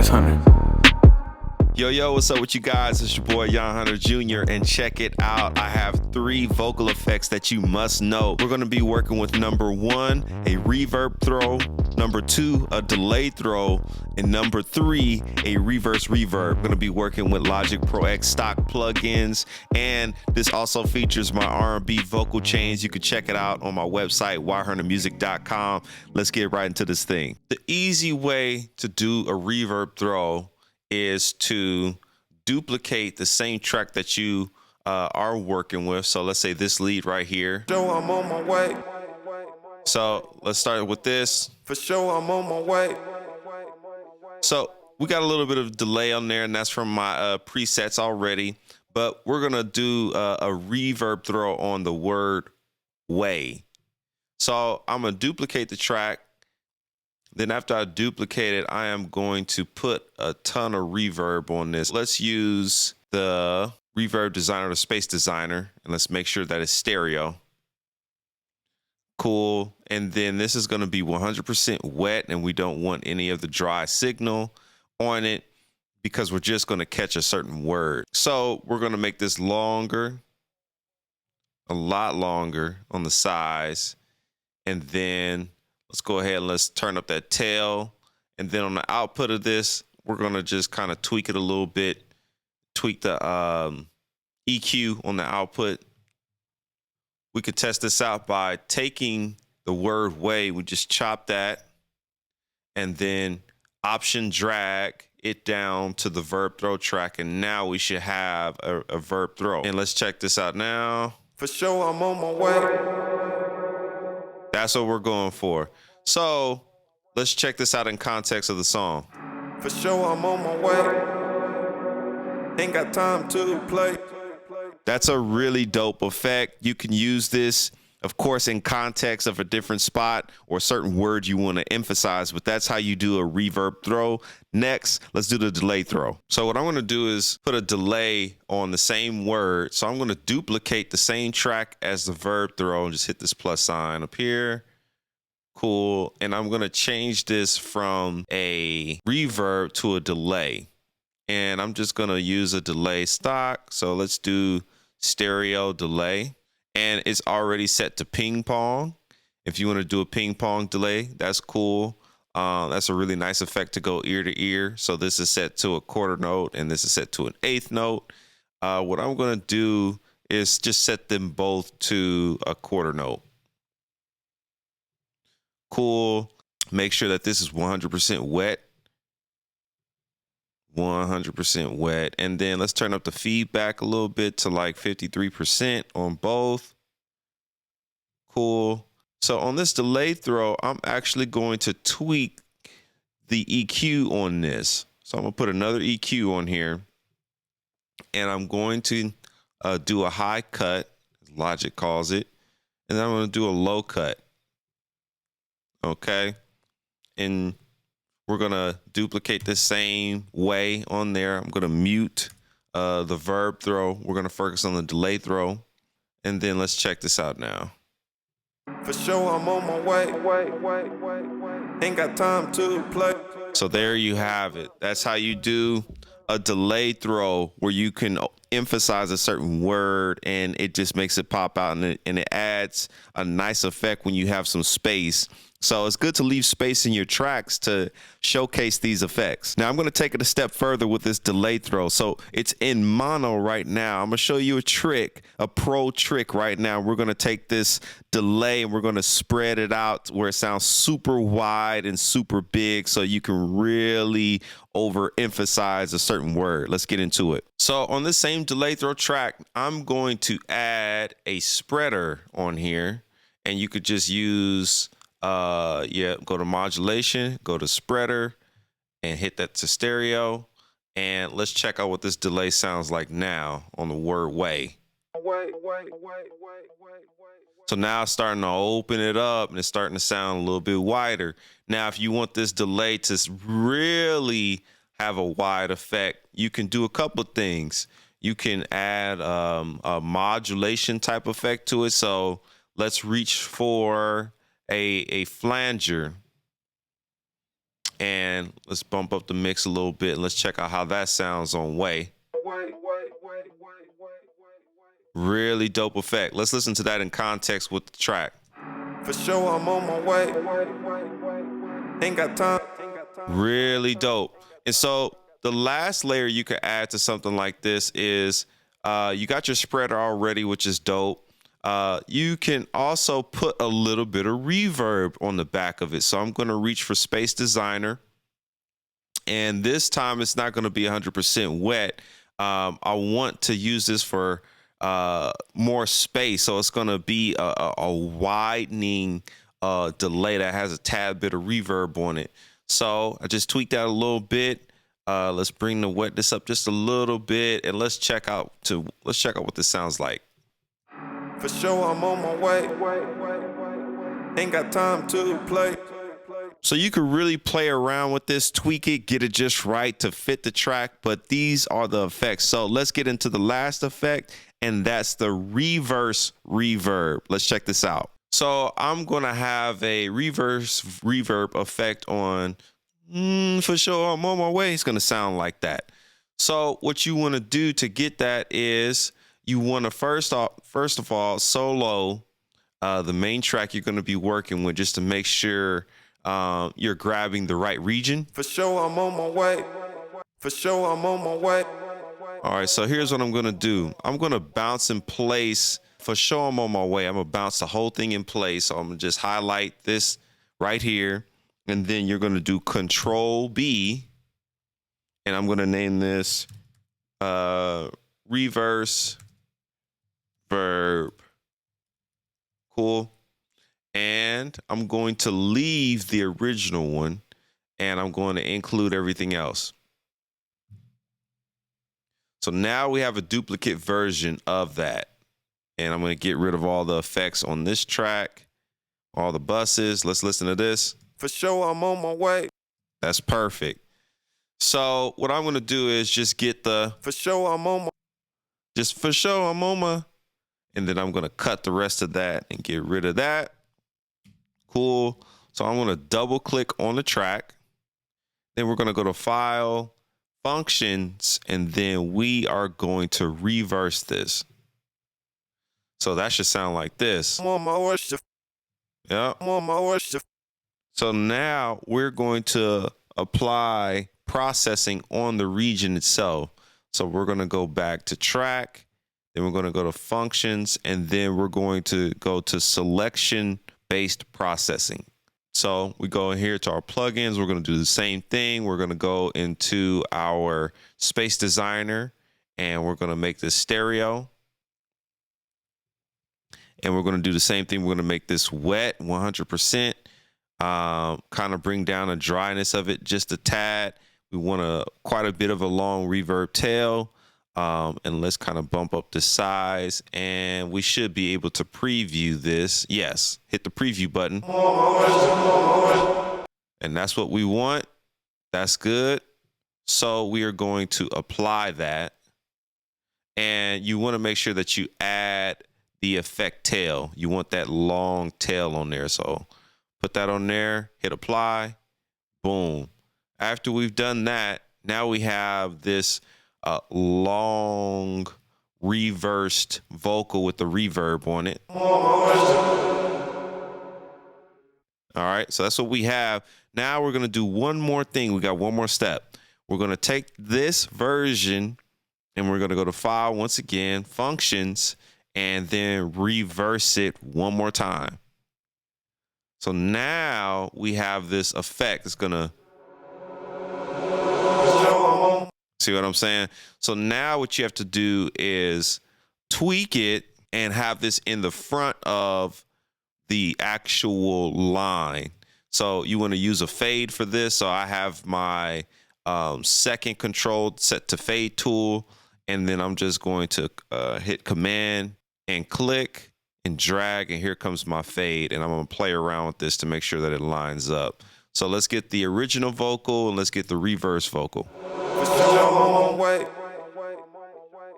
Hunter. Yo, what's up with you guys? It's your boy Yaahn Hunter Jr. and check it out. I have 3 vocal effects that you must know. We're going to be working with number 1, a reverb throw, number 2, a delay throw, and number 3, a reverse reverb. We're going to be working with Logic Pro X stock plugins, and this also features my R&B vocal chains. You can check it out on my website, yhuntermusic.com. Let's get right into this thing. The easy way to do a reverb throw is to duplicate the same track that you are working with. So let's say this lead right here. Sure, I'm on my way. So let's start with this. For sure, I'm on my way. So we got a little bit of delay on there, and that's from my presets already. But we're gonna do a reverb throw on the word way. So I'm gonna duplicate the track. Then after I duplicate it, I am going to put a ton of reverb on this. Let's use the reverb designer, the space designer, and let's make sure that it's stereo. Cool. And then this is going to be 100% wet, and we don't want any of the dry signal on it because we're just going to catch a certain word. So we're going to make this longer, a lot longer on the size, and then let's go ahead and let's turn up that tail. And then on the output of this, we're going to just kind of tweak it a little bit, tweak the EQ on the output. We could test this out by taking the word way. We just chop that and then option drag it down to the verb throw track. And now we should have a verb throw. And let's check this out now. For sure, I'm on my way. That's what we're going for. So let's check this out in context of the song. For sure, I'm on my way. Ain't got time to play. That's a really dope effect. You can use this, of course, in context of a different spot or certain words you want to emphasize, but that's how you do a reverb throw. Next, let's do the delay throw. So what I'm going to do is put a delay on the same word. So I'm going to duplicate the same track as the verb throw and just hit this plus sign up here. Cool. And I'm going to change this from a reverb to a delay. And I'm just going to use a delay stock. So let's do stereo delay. And it's already set to ping pong. If you want to do a ping pong delay, that's cool. That's a really nice effect to go ear to ear. So this is set to a quarter note and this is set to an eighth note. What I'm going to do is just set them both to a quarter note. Cool. Make sure that this is 100% wet. 100% wet. And then let's turn up the feedback a little bit to like 53% on both. Cool. So on this delay throw, I'm actually going to tweak the EQ on this. So I'm going to put another EQ on here. And I'm going to do a high cut, Logic calls it. And then I'm going to do a low cut. Okay. And we're going to duplicate the same way on there. I'm going to mute the verb throw. We're going to focus on the delay throw. And then let's check this out now. For sure, I'm on my way. Ain't got time to play. So there you have it. That's how you do a delay throw where you can emphasize a certain word and it just makes it pop out and it adds a nice effect when you have some space. So it's good to leave space in your tracks to showcase these effects. Now I'm going to take it a step further with this delay throw. So it's in mono right now. I'm going to show you a trick, a pro trick right now. We're going to take this delay and we're going to spread it out where it sounds super wide and super big so you can really overemphasize a certain word. Let's get into it. So on this same delay throw track, I'm going to add a spreader on here, and you could just use go to modulation, go to spreader and hit that to stereo. And let's check out what this delay sounds like now on the word way. So now it's starting to open it up and it's starting to sound a little bit wider. Now, if you want this delay to really have a wide effect, you can do a couple of things. You can add a modulation type effect to it. So let's reach for a flanger. And let's bump up the mix a little bit and let's check out how that sounds on Way. Really dope effect. Let's listen to that in context with the track. For sure, I'm on my way. Ain't got time. Really dope. And so the last layer you could add to something like this is you got your spreader already, which is dope. You can also put a little bit of reverb on the back of it. So I'm going to reach for Space Designer. And this time it's not going to be 100% wet. I want to use this for more space. So it's going to be a widening delay that has a tad bit of reverb on it. So I just tweaked that a little bit. Let's bring the wetness up just a little bit, and let's check out what this sounds like. For sure, I'm on my way. Ain't got time to play. So you can really play around with this, tweak it, get it just right to fit the track, but these are the effects. So let's get into the last effect, and that's the reverse reverb. Let's check this out. So I'm going to have a reverse reverb effect on For Sure, I'm on my way. It's going to sound like that. So what you want to do to get that is you want to first of all solo the main track you're going to be working with, just to make sure you're grabbing the right region. For sure, I'm on my way. For sure, I'm on my way. All right, so here's what I'm going to do. I'm going to bounce in place. For sure, I'm on my way. I'm going to bounce the whole thing in place. So I'm going to just highlight this right here. And then you're going to do Control B. And I'm going to name this Reverse Verb. Cool. And I'm going to leave the original one. And I'm going to include everything else. So now we have a duplicate version of that. And I'm going to get rid of all the effects on this track, all the buses. Let's listen to this. For sure, I'm on my way. That's perfect. So what I'm going to do is just get the For sure, I'm on my. just for sure, I'm on my. And then I'm going to cut the rest of that and get rid of that. Cool. So I'm going to double click on the track. Then we're going to go to File, Functions, and then we are going to reverse this. So that should sound like this. I'm on my worship. Yeah. I'm on my worship. So now we're going to apply processing on the region itself. So we're going to go back to track, then we're going to go to functions, and then we're going to go to selection-based processing. So we go in here to our plugins. We're going to do the same thing. We're going to go into our Space Designer, and we're going to make this stereo. And we're going to do the same thing. We're going to make this wet 100%. Kind of bring down the dryness of it just a tad. We want quite a bit of a long reverb tail. And let's kind of bump up the size. And we should be able to preview this. Yes, hit the preview button. And that's what we want. That's good. So we are going to apply that. And you want to make sure that you add the effect tail. You want that long tail on there. So put that on there, hit apply, boom. After we've done that, now we have this long reversed vocal with the reverb on it. All right, so that's what we have. Now we're going to do one more thing. We got one more step. We're going to take this version and we're going to go to File once again, Functions, and then reverse it one more time. So now we have this effect. It's going to, see what I'm saying? So now what you have to do is tweak it and have this in the front of the actual line. So you want to use a fade for this. So I have my second control set to fade tool. And then I'm just going to hit Command and click and drag. And here comes my fade. And I'm going to play around with this to make sure that it lines up. So let's get the original vocal and let's get the reverse vocal.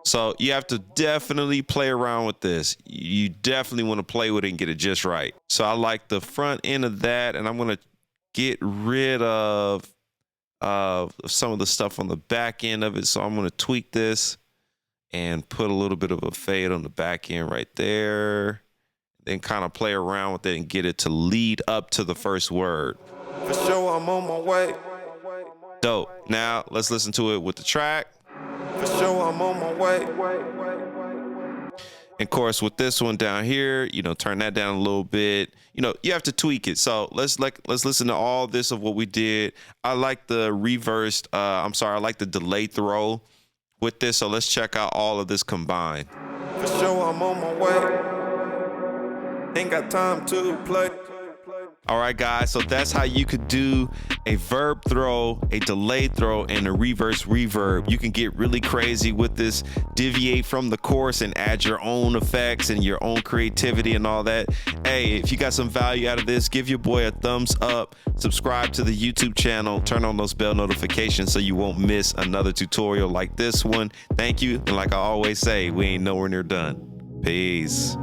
So you have to definitely play around with this. You definitely want to play with it and get it just right. So I like the front end of that, and I'm going to get rid of some of the stuff on the back end of it. So I'm going to tweak this and put a little bit of a fade on the back end right there. Then kind of play around with it and get it to lead up to the first word. For sure, I'm on my way. Dope. Now let's listen to it with the track. For sure, I'm on my way. And of course, with this one down here, you know, turn that down a little bit. You know, you have to tweak it. So let's listen to all this of what we did. I like the reversed. I like the delay throw with this. So let's check out all of this combined. For sure, I'm on my way. Ain't got time to play. All right, guys, so that's how you could do a verb throw, a delay throw, and a reverse reverb. You can get really crazy with this, deviate from the course and add your own effects and your own creativity and all that. Hey, if you got some value out of this, give your boy a thumbs up, subscribe to the YouTube channel, turn on those bell notifications so you won't miss another tutorial like this one. Thank you, and like I always say, we ain't nowhere near done. Peace.